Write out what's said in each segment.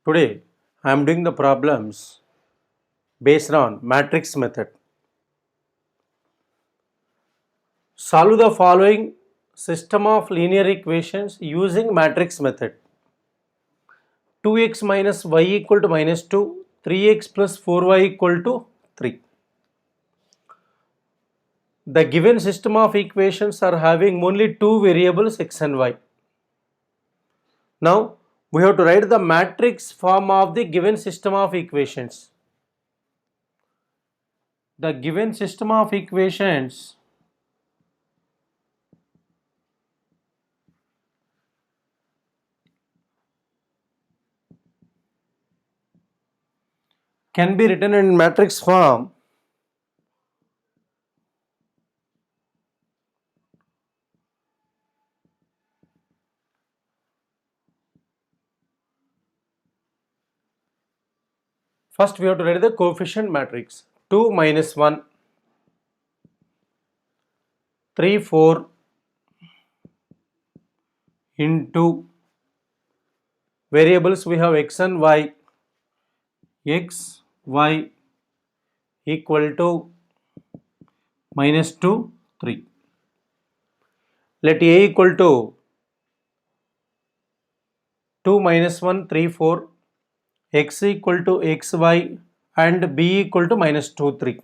Today, I am doing the problems based on matrix method. Solve the following system of linear equations using matrix method. 2x minus y equal to minus 2, 3x plus 4y equal to 3. The given system of equations are having only two variables x and y. Now, we have to write the matrix form of the given system of equations. The given system of equations can be written in matrix form. First, we have to write the coefficient matrix. 2 minus 1, 3, 4 into variables we have x and y. X, y equal to minus 2, 3. Let a equal to 2 minus 1, 3, 4. X equal to xy and b equal to minus 2, 3.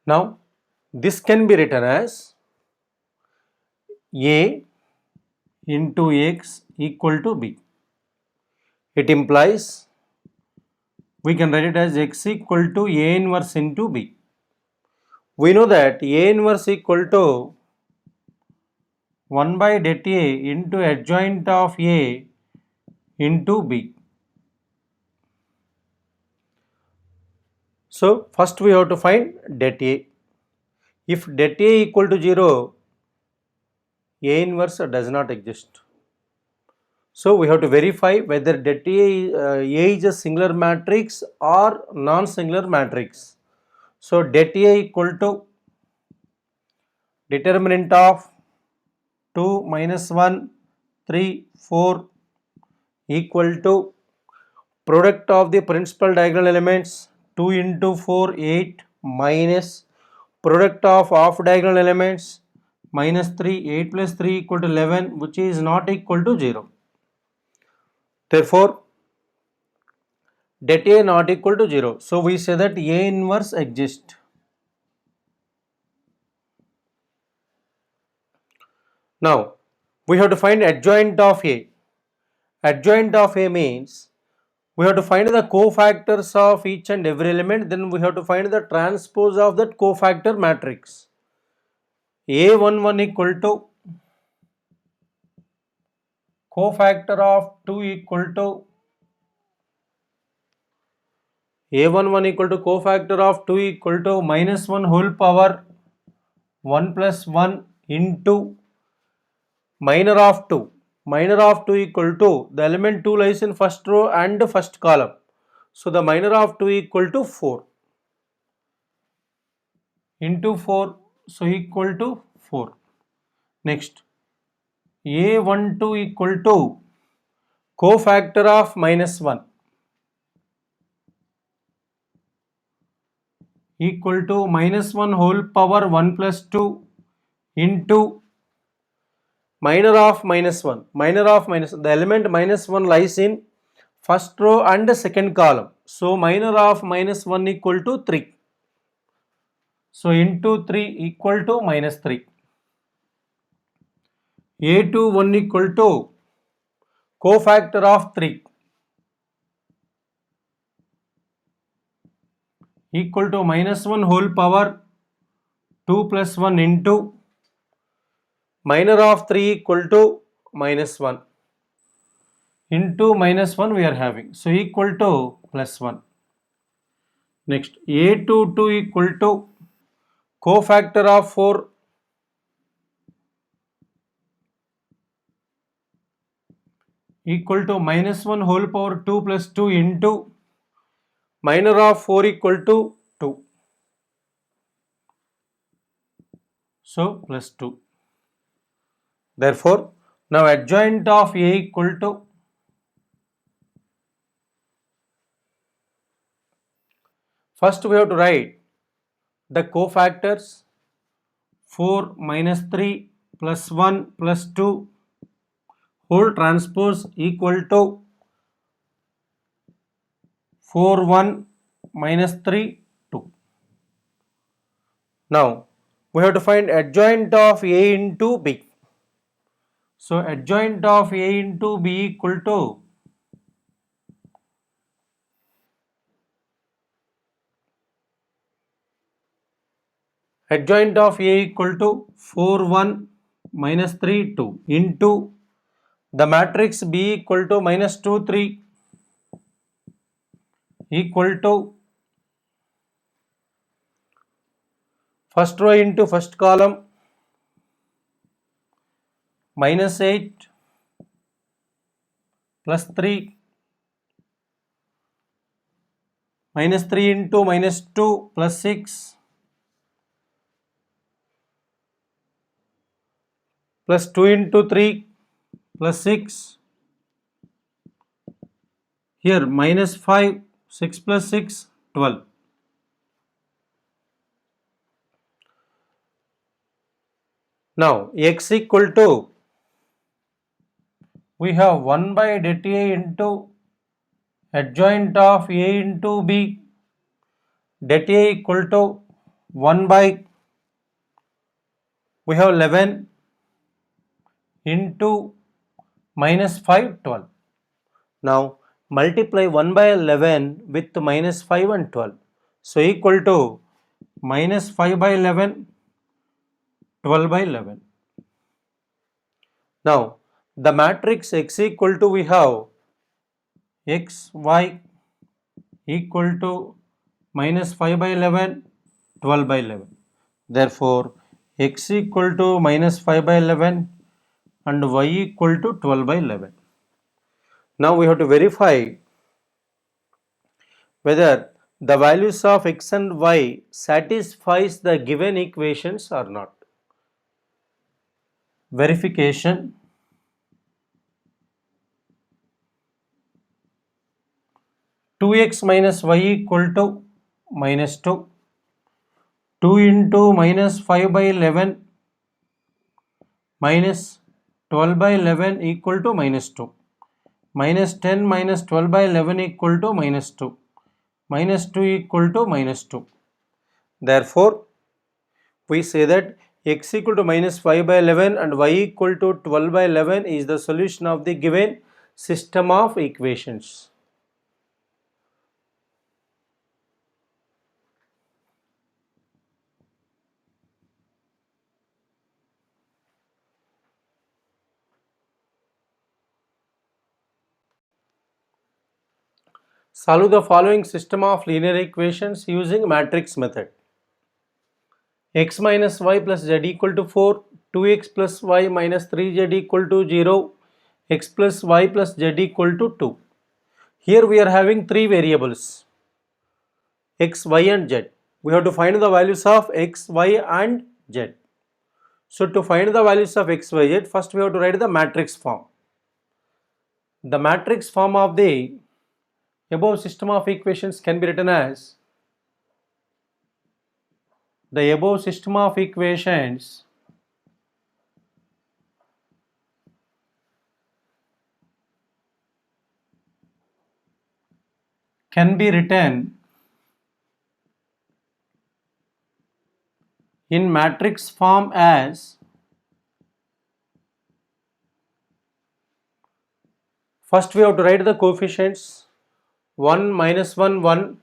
Now, this can be written as a into x equal to b. It implies we can write it as x equal to a inverse into b. We know that a inverse equal to 1 by det A into adjoint of A into B. So, first we have to find det A. If det A equal to 0, A inverse does not exist. So, we have to verify whether det A is a singular matrix or non-singular matrix. So, det A equal to determinant of 2 minus 1, 3, 4 equal to product of the principal diagonal elements 2 into 4 8 minus product of half diagonal elements minus 3 8 plus 3 equal to 11, which is not equal to 0. Therefore, det A not equal to 0. So, we say that A inverse exists. Now, we have to find adjoint of A. Adjoint of A means we have to find the cofactors of each and every element, then we have to find the transpose of that cofactor matrix. A11 equal to cofactor of 2 equal to A11 equal to cofactor of 2 equal to minus 1 whole power 1 plus 1 into minor of 2. Minor of 2 equal to the element 2 lies in first row and first column. So, the minor of 2 equal to 4 into 4, so equal to 4. Next, A12 equal to cofactor of minus 1 equal to minus 1 whole power 1 plus 2 into minor of minus 1. Minor of minus, the element minus 1 lies in first row and second column. So, minor of minus 1 equal to 3. So, into 3 equal to minus 3. A21 equal to cofactor of 3 equal to minus 1 whole power 2 plus 1 into minor of 3 equal to minus 1 into minus 1 we are having. So, equal to plus 1. Next, A22 equal to cofactor of 4 equal to minus 1 whole power 2 plus 2 into minor of 4 equal to 2. So plus 2. Therefore, now adjoint of A equal to, first we have to write the cofactors 4 minus 3 plus 1 plus 2 whole transpose equal to 4 1 minus 3 2. Now we have to find adjoint of A into B. So adjoint of A into B equal to adjoint of A equal to 4 1 minus 3 2 into the matrix B equal to minus 2 3 equal to first row into first column minus 8 plus 3 minus 3 into minus 2 plus 6 plus 2 into 3 plus 6 here minus 5 6 plus 6 12. Now x equal to we have 1 by det A into adjoint of A into B det A equal to 1 by we have 11 into minus 5 12. Now multiply 1 by 11 with minus 5 and 12. So equal to minus 5 by 11 12 by 11. Now the matrix x equal to we have x y equal to minus 5 by 11 12 by 11. Therefore x equal to minus 5 by 11 and y equal to 12 by 11. Now we have to verify whether the values of x and y satisfies the given equations or not. Verification. Two x minus y equal to minus 2. 2 into minus 5 by 11 minus 12 by 11 equal to minus 2. Minus 10 minus 12 by 11 equal to minus 2. Minus 2 equal to minus 2. Therefore, we say that x equal to minus 5 by 11 and y equal to 12 by 11 is the solution of the given system of equations. Solve the following system of linear equations using matrix method. X minus y plus z equal to 4, 2x plus y minus 3z equal to 0, x plus y plus z equal to 2. Here we are having three variables x, y and z. We have to find the values of x, y and z. So to find the values of x, y, z, first we have to write the matrix form. The matrix form of the above system of equations can be written as the above system of equations can be written in matrix form as first we have to write the coefficients 1 minus 1 1,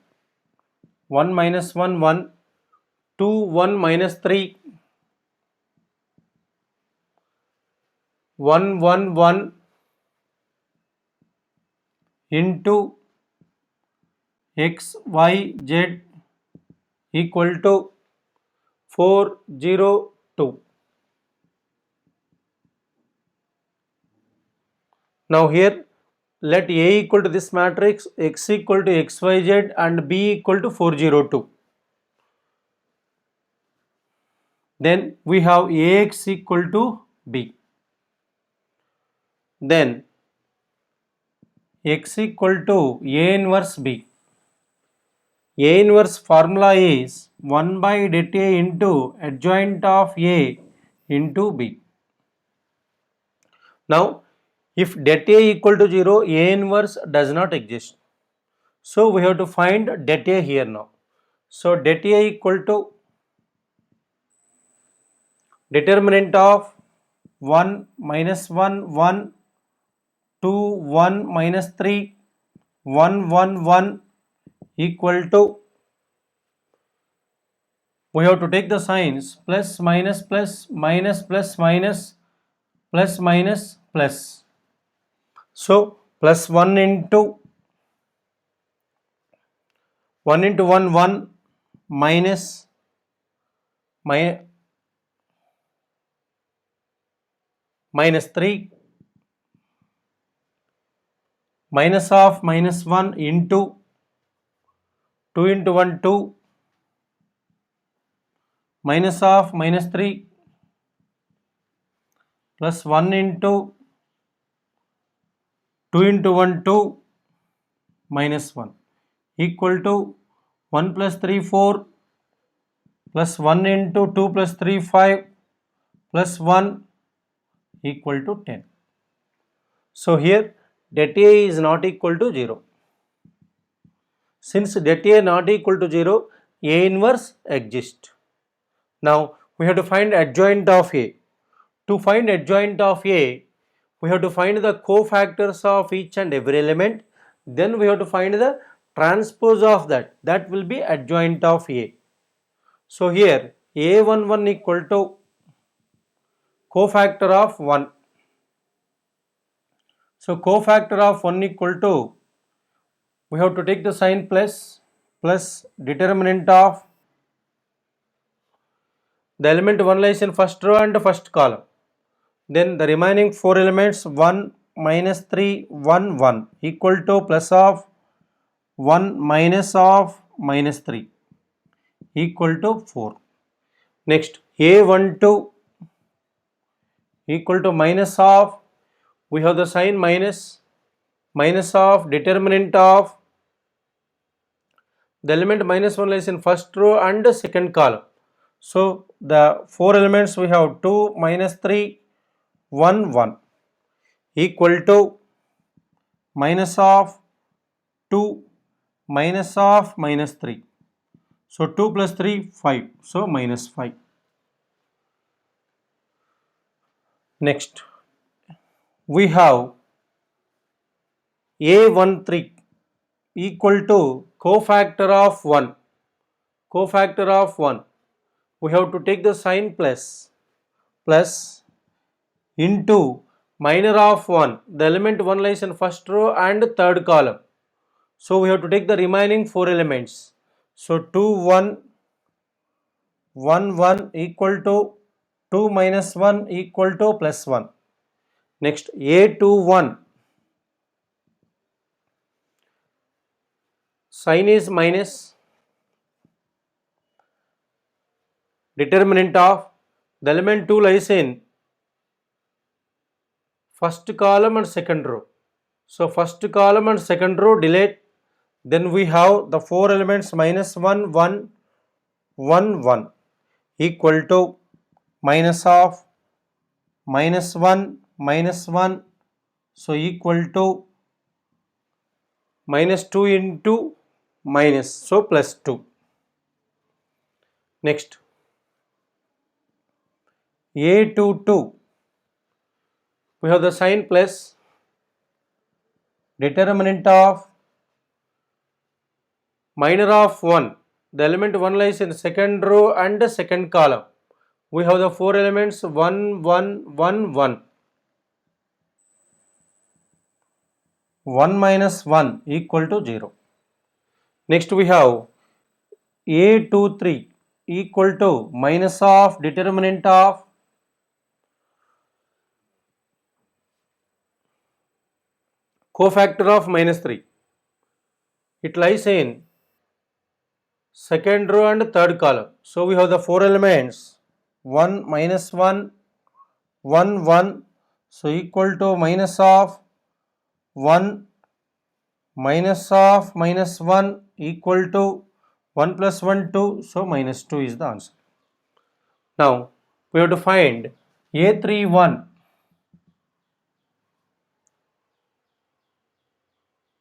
1 minus 1 1, 2 1 minus 3, 1 1 1 into x y z equal to 4 0 2. Now here let A equal to this matrix, X equal to XYZ and B equal to 402. Then we have AX equal to B. Then X equal to A inverse B. A inverse formula is 1 by det A into adjoint of A into B. Now, if det A equal to 0, A inverse does not exist. So, we have to find det A here now. So, det A equal to determinant of 1 minus 1, 1, 2, 1 minus 3, 1, 1, 1 equal to, we have to take the signs plus minus plus minus plus minus plus minus plus. So, plus 1 into 1 1 minus minus 3 minus of minus 1 into 2 into 1 2 minus of minus 3 plus 1 into 2 into 1 2 minus 1 equal to 1 plus 3 4 plus 1 into 2 plus 3 5 plus 1 equal to 10. So here det A is not equal to 0. Since det A not equal to 0, A inverse exists. Now we have to find adjoint of A. To find adjoint of A, we have to find the cofactors of each and every element. Then we have to find the transpose of that. That will be adjoint of A. So here A11 equal to cofactor of 1. So cofactor of 1 equal to, we have to take the sign plus determinant of the element 1 lies in first row and first column. Then the remaining 4 elements 1 minus 3 1 1 equal to plus of 1 minus of minus 3 equal to 4. Next A12 equal to minus of, we have the sign minus of determinant of the element minus 1 lies in first row and second column. So the 4 elements we have 2 minus 3 1 1 equal to minus of 2 minus of minus 3. So 2 plus 3 5. So minus 5. Next we have A13 equal to cofactor of 1. Cofactor of 1. We have to take the sign plus into minor of 1. The element 1 lies in first row and third column. So we have to take the remaining 4 elements. So 2 1 1 1 equal to 2 minus 1 equal to plus 1. Next A21 sign is minus, determinant of the element 2 lies in first column and second row. So first column and second row delete. Then we have the 4 elements minus 1 1 1 1 equal to minus of minus 1 minus 1. So equal to minus 2 into minus, so plus 2. Next A22 we have the sign plus, determinant of minor of 1. The element 1 lies in second row and second column. We have the 4 elements 1 1 1 1. 1 minus 1 equal to 0. Next we have A23 equal to minus of determinant of cofactor of minus 3. It lies in second row and third column. So we have the 4 elements 1 minus 1 1 1, so equal to minus of 1 minus of minus 1 equal to 1 plus 1 2, so minus 2 is the answer. Now we have to find A31.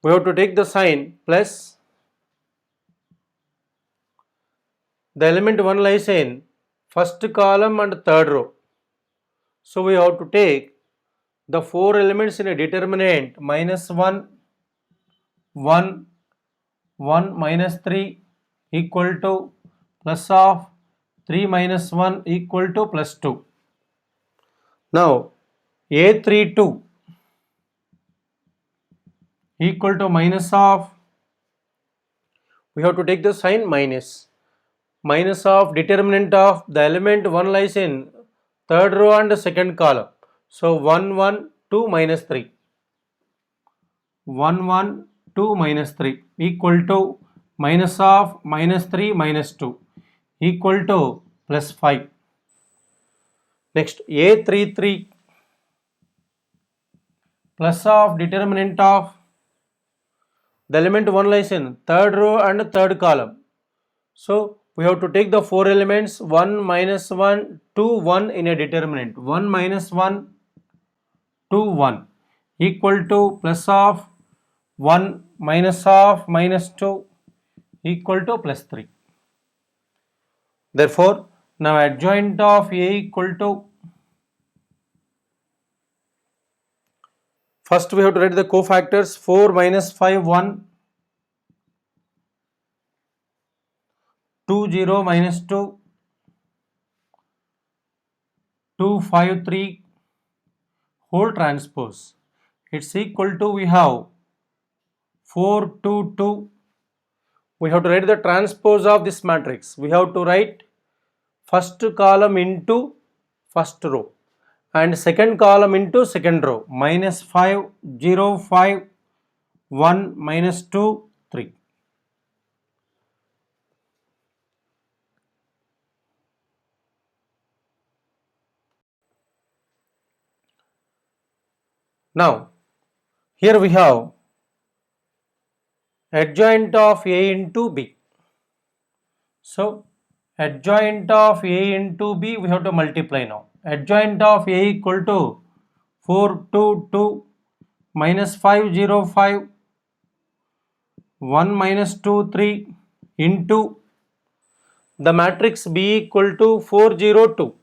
We have to take the sign plus. The element 1 lies in first column and third row. So we have to take the 4 elements in a determinant minus 1, 1, 1 minus 3 equal to plus of 3 minus 1 equal to plus 2. Now A32 equal to minus of, we have to take the sign minus of determinant of the element 1 lies in third row and second column. So 1 1 2 minus 3, 1 1 2 minus 3 equal to minus of minus 3 minus 2 equal to plus 5. Next A33 plus of determinant of the element 1 lies in third row and third column. So we have to take the 4 elements 1 minus 1 2 1 in a determinant 1 minus 1 2 1 equal to plus of 1 minus of minus 2 equal to plus 3. Therefore, now adjoint of A equal to, first we have to write the cofactors 4 minus 5 1, 2 0 minus 2, 2 5 3 whole transpose. It's equal to, we have 4 2 2. We have to write the transpose of this matrix. We have to write first column into first row and second column into second row minus 5 0 5 1 minus 2 3. Now here we have adjoint of A into B. So adjoint of A into B we have to multiply now. Adjoint of A equal to 4 2 2 minus 5 0 5 1 minus 2 3 into the matrix B equal to 4 0 2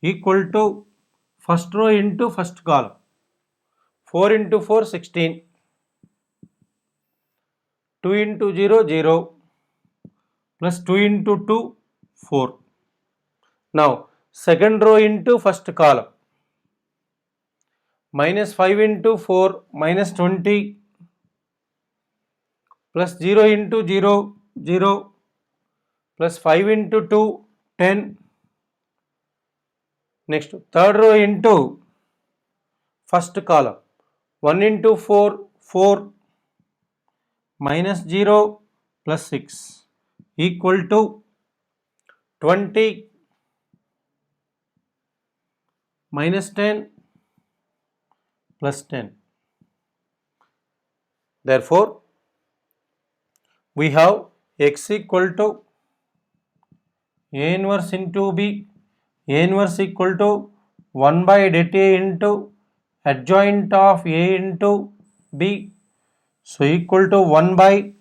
equal to first row into first column 4 into 4 16, 2 into 0 0 plus 2 into 2 4. Now second row into first column minus 5 into 4 minus 20 plus 0 into 0 0 plus 5 into 2 10. Next third row into first column 1 into 4 4 minus 0 plus 6 equal to 20 minus 10 plus 10. Therefore, we have x equal to A inverse into B, A inverse equal to 1 by det A into adjoint of A into B. So equal to 1 by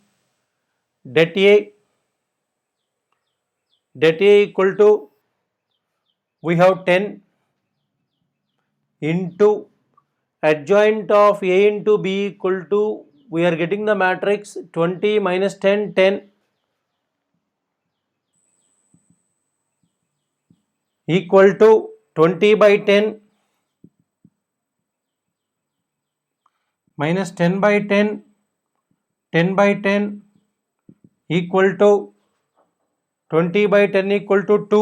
det A. Det A equal to, we have 10 into adjoint of A into B equal to, we are getting the matrix 20 minus 10 10 equal to 20 by 10 minus 10 by 10 10 by 10 equal to 20 by 10 equal to 2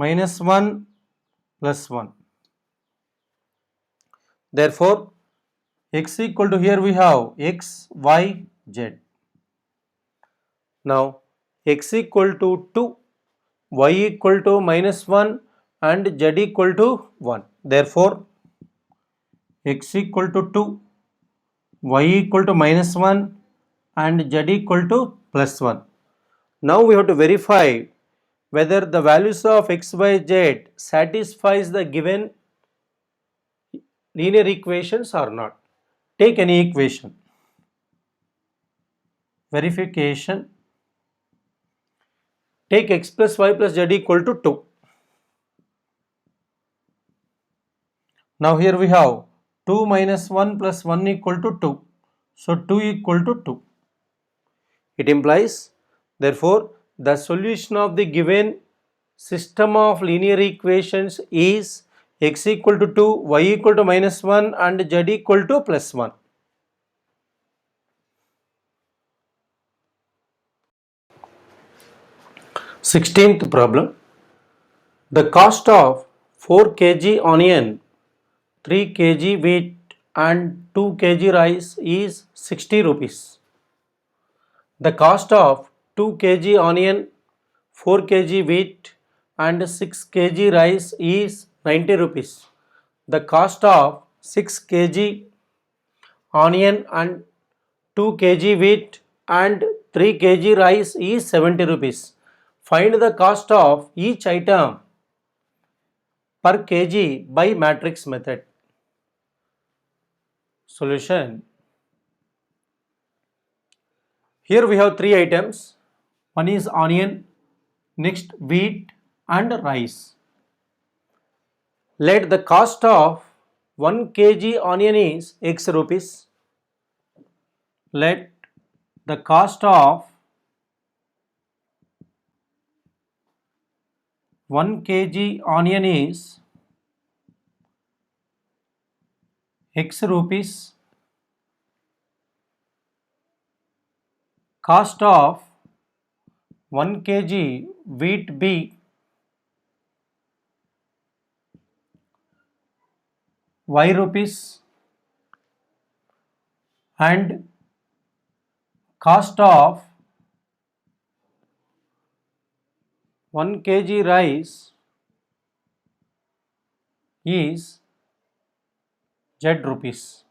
minus 1 plus 1. Therefore, x equal to, here we have x, y, z. Now, x equal to 2, y equal to minus 1 and z equal to 1. Therefore, x equal to 2, y equal to minus 1 and z equal to plus 1. Now we have to verify whether the values of x, y, z satisfies the given linear equations or not. Take any equation. Verification. Take x plus y plus z equal to 2. Now here we have 2 minus 1 plus 1 equal to 2. So 2 equal to 2. It implies, therefore, the solution of the given system of linear equations is x equal to 2, y equal to minus 1 and z equal to plus 1. Sixteenth problem. The cost of 4 kg onion, 3 kg wheat and 2 kg rice is 60 rupees. The cost of 2 kg onion, 4 kg wheat and 6 kg rice is 90 rupees. The cost of 6 kg onion and 2 kg wheat and 3 kg rice is 70 rupees. Find the cost of each item per kg by matrix method. Solution. Here we have 3 items. One is onion, next wheat and rice. Let the cost of 1 kg onion is x rupees. Let the cost of 1 kg onion is x rupees. Cost of 1 kg wheat be y rupees and cost of 1 kg rice is z rupees.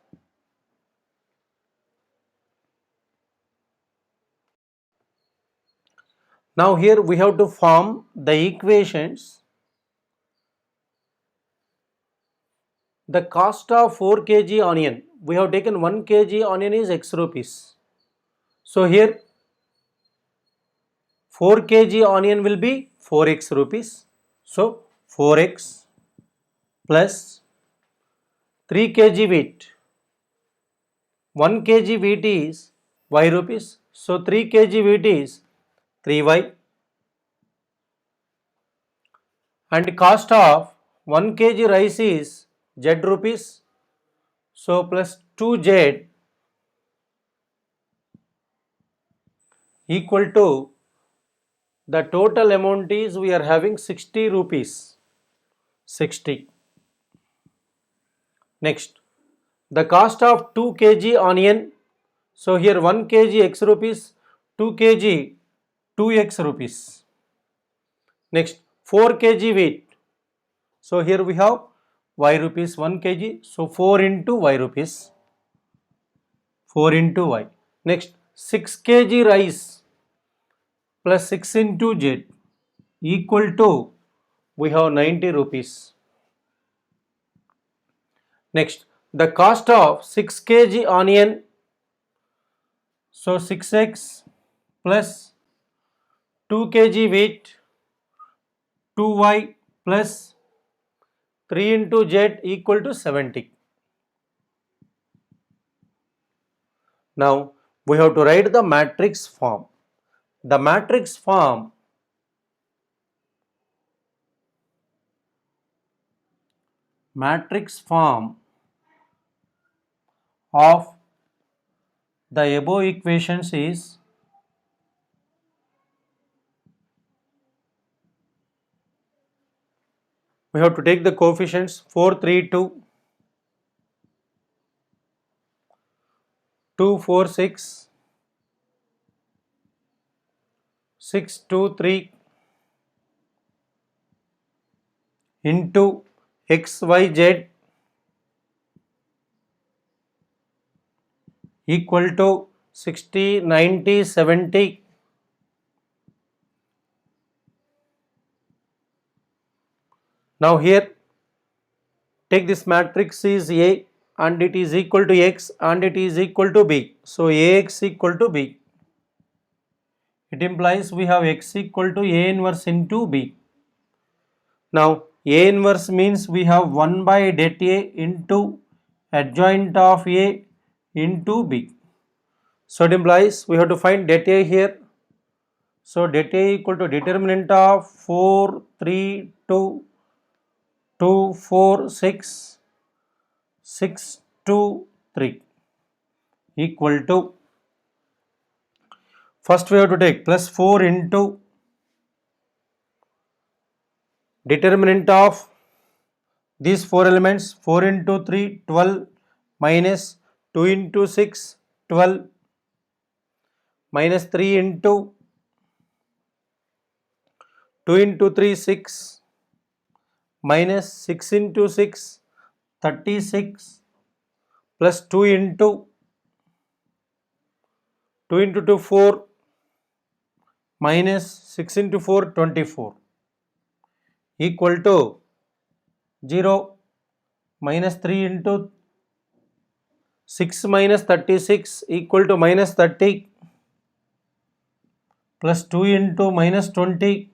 Now here we have to form the equations. The cost of 4 kg onion, we have taken 1 kg onion is x rupees. So here 4 kg onion will be 4x rupees. So 4x plus 3 kg wheat. 1 kg wheat is y rupees. So 3 kg wheat is 3y. And cost of 1 kg rice is z rupees. So plus 2z equal to, the total amount is, we are having 60 rupees. 60. Next, the cost of 2 kg onion. So here 1 kg x rupees, 2 kg 2x rupees. Next, 4 kg wheat. So here we have y rupees 1 kg. So 4 into y rupees. 4 into y. Next, 6 kg rice plus 6 into z equal to, we have 90 rupees. Next, the cost of 6 kg onion. So 6x plus 2 kg wheat, 2y plus 3 into z equal to 70. Now we have to write the matrix form. The matrix form of the above equations is We have to take the coefficients 4, 3, 2, 2, 4, 6, 6, 2, 3 into x, y, z equal to 60, 90, 70. Now here take this matrix is A and it is equal to x and it is equal to b. So Ax equal to b. It implies we have x equal to A inverse into b. Now A inverse means we have 1 by det A into adjoint of A into b. So it implies we have to find det A here. So det A equal to determinant of 4, 3, 2, 2, 4, 6, 6, 2, 3 equal to, first we have to take plus 4 into determinant of these 4 elements, 4 into 3, 12 minus 2 into 6, 12 minus 3 into 2 into 3, 6 minus 6 into 6, 36 plus 2 into 2, 4 minus 6 into 4, 24 equal to 0 minus 3 into 6 minus 36 equal to minus 30 plus 2 into minus 20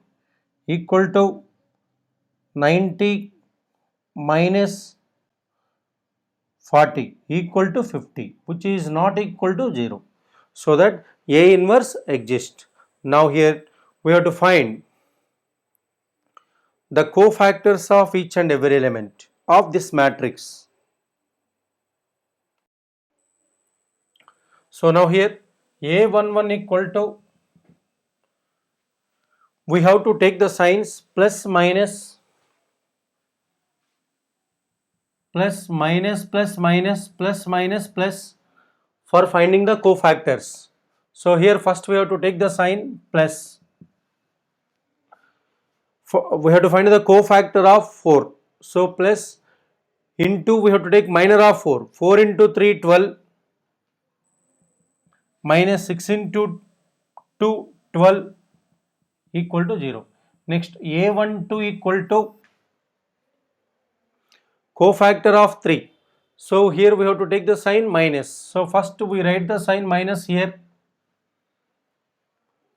equal to 90 minus 40 equal to 50, which is not equal to 0. So that A inverse exists. Now here we have to find the cofactors of each and every element of this matrix. So now here A11 equal to, we have to take the signs plus minus plus minus plus minus plus minus plus for finding the cofactors. So here first we have to take the sign plus. We have to find the cofactor of 4. So plus into, we have to take minor of 4. 4 into 3, 12 minus 6 into 2, 12 equal to 0. Next A12 equal to cofactor of 3. So here we have to take the sign minus. So first we write the sign minus here.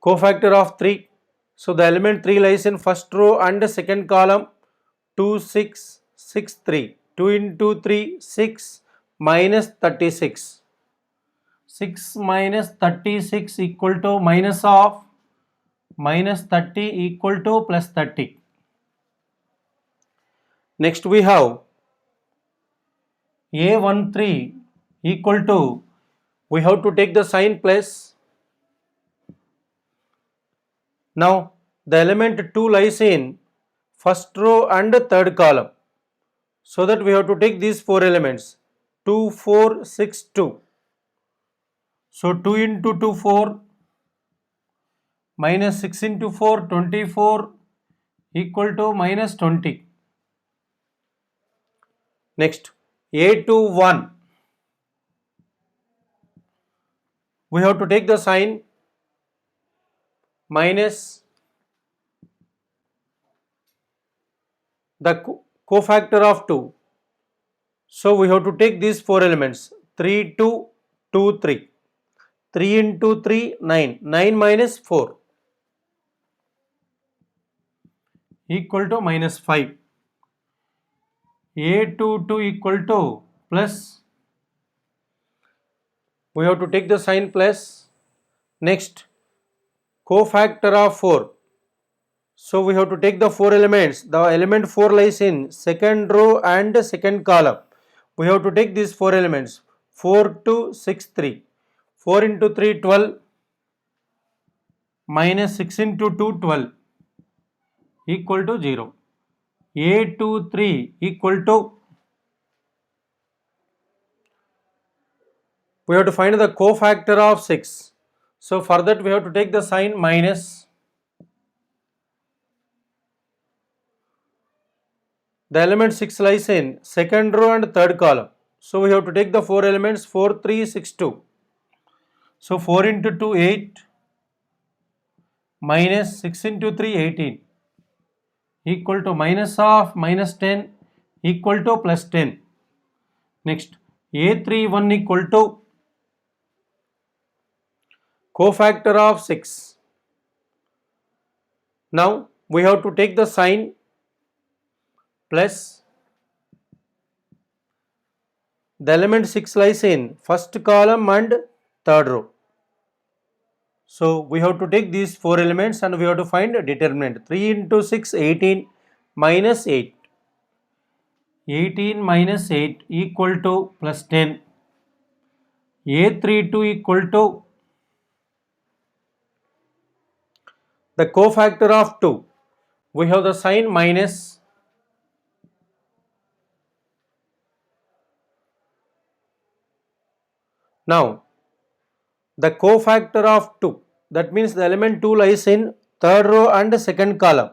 Cofactor of 3. So the element 3 lies in first row and second column. 2, 6, 6, 3. 2 into 3, 6 minus 36. 6 minus 36 equal to minus of minus 30 equal to plus 30. Next we have A13 equal to, we have to take the sign plus. Now the element 2 lies in first row and third column. So that we have to take these 4 elements 2, 4, 6, 2. So 2 into 2, 4 minus 6 into 4, 24 equal to minus 20. Next A21, we have to take the sign minus the cofactor of 2. So we have to take these 4 elements 3, 2, 2, 3. 3 into 3, 9. 9 minus 4 equal to minus 5. A22 equal to plus, we have to take the sign plus. Next cofactor of 4. So we have to take the 4 elements. The element 4 lies in second row and second column. We have to take these 4 elements 4, 2, 6, 3. 4 into 3, 12 minus 6 into 2, 12 equal to 0. A23 equal to, we have to find the cofactor of 6. So for that we have to take the sign minus. The element 6 lies in second row and third column. So we have to take the 4 elements 4, 3, 6, 2. So 4 into 2, 8, minus 6 into 3, 18, equal to minus of minus 10 equal to plus 10. Next, A31 equal to cofactor of 6. Now we have to take the sign plus. The element 6 lies in first column and third row. So we have to take these 4 elements and we have to find a determinant. 3 into 6, 18, minus 8. 18 minus 8 equal to plus 10. A32 equal to the cofactor of 2. We have the sign minus. Now the cofactor of 2, that means the element 2 lies in third row and second column.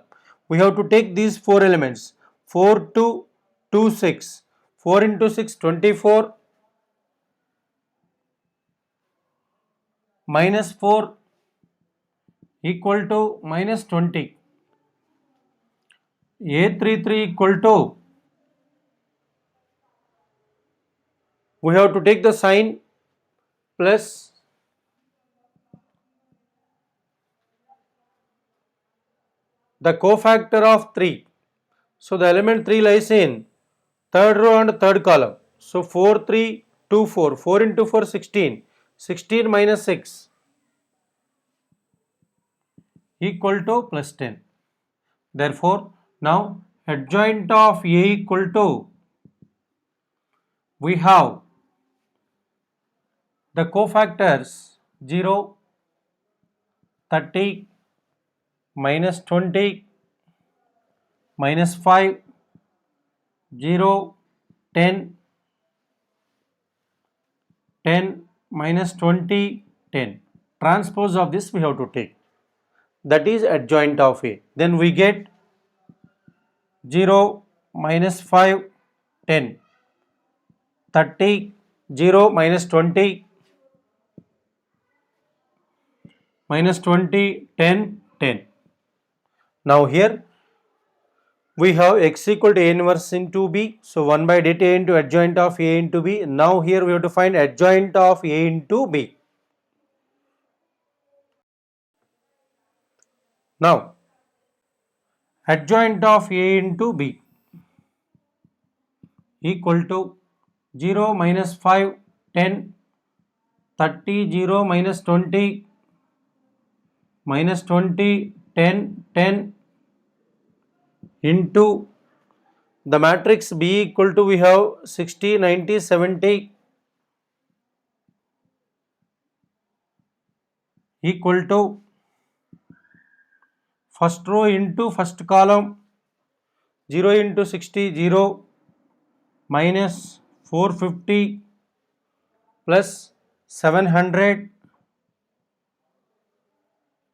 We have to take these 4 elements 4, 2, 2, 6. 4 into 6, 24, minus 4 equal to minus 20. A33 equal to, we have to take the sign plus. The cofactor of 3. So the element 3 lies in third row and third column. So 4, 3, 2, 4. 4 into 4, 16. 16 minus 6 equal to plus 10. Therefore, now adjoint of A equal to, we have the cofactors 0, 30, minus 20, minus 5, 0, 10, 10, minus 20, 10. Transpose of this we have to take. That is adjoint of A. Then we get 0, minus 5, 10, 30, 0, minus 20, minus 20, 10, 10. Now here we have x equal to A inverse into B. So 1 by dt A into adjoint of A into B. Now here we have to find adjoint of A into B. Now adjoint of A into B equal to 0, minus 5, 10, 30, 0, minus 20, minus 20, 10, 10 into the matrix B equal to, we have 60, 90, 70 equal to first row into first column 0 into 60, 0, minus 450 plus 700,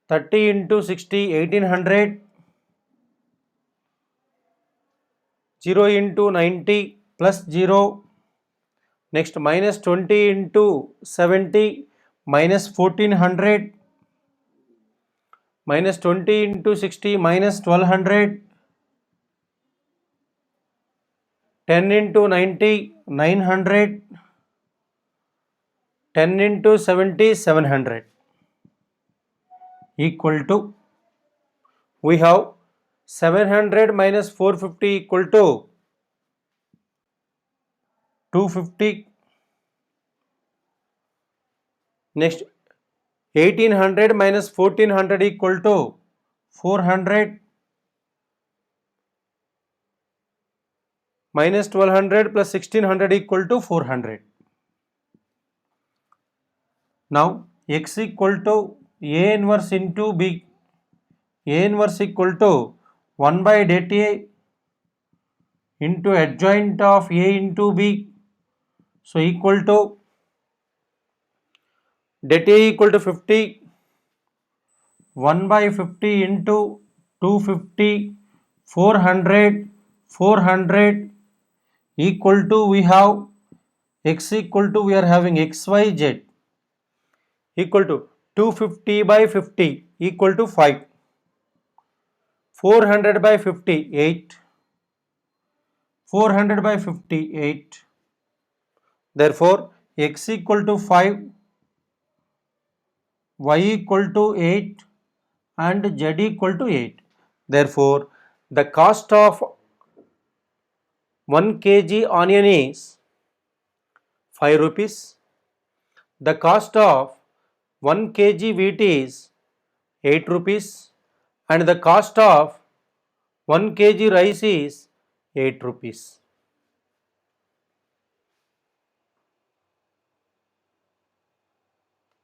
30 into 60, 1800, 0 into 90 plus 0, next minus 20 into 70, minus 1400, minus 20 into 60, minus 1200, 10 into 90, 900, 10 into 70, 700 equal to, we have 700 minus 450 equal to 250. Next 1800 minus 1400 equal to 400, minus 1200 plus 1600 equal to 400. Now x equal to A inverse into B. A inverse equal to 1 by dt into adjoint of A into B. So equal to debt A equal to 50, 1 by 50 into 250, 400, 400 equal to, we have x equal to, we are having xyz equal to 250 by 50 equal to 5, 400 by 50 8, 400 by 50 8. Therefore x equal to 5, y equal to 8 and z equal to 8. Therefore the cost of 1 kg onion is 5 rupees. The cost of 1 kg wheat is 8 rupees and the cost of 1 kg rice is 8 rupees.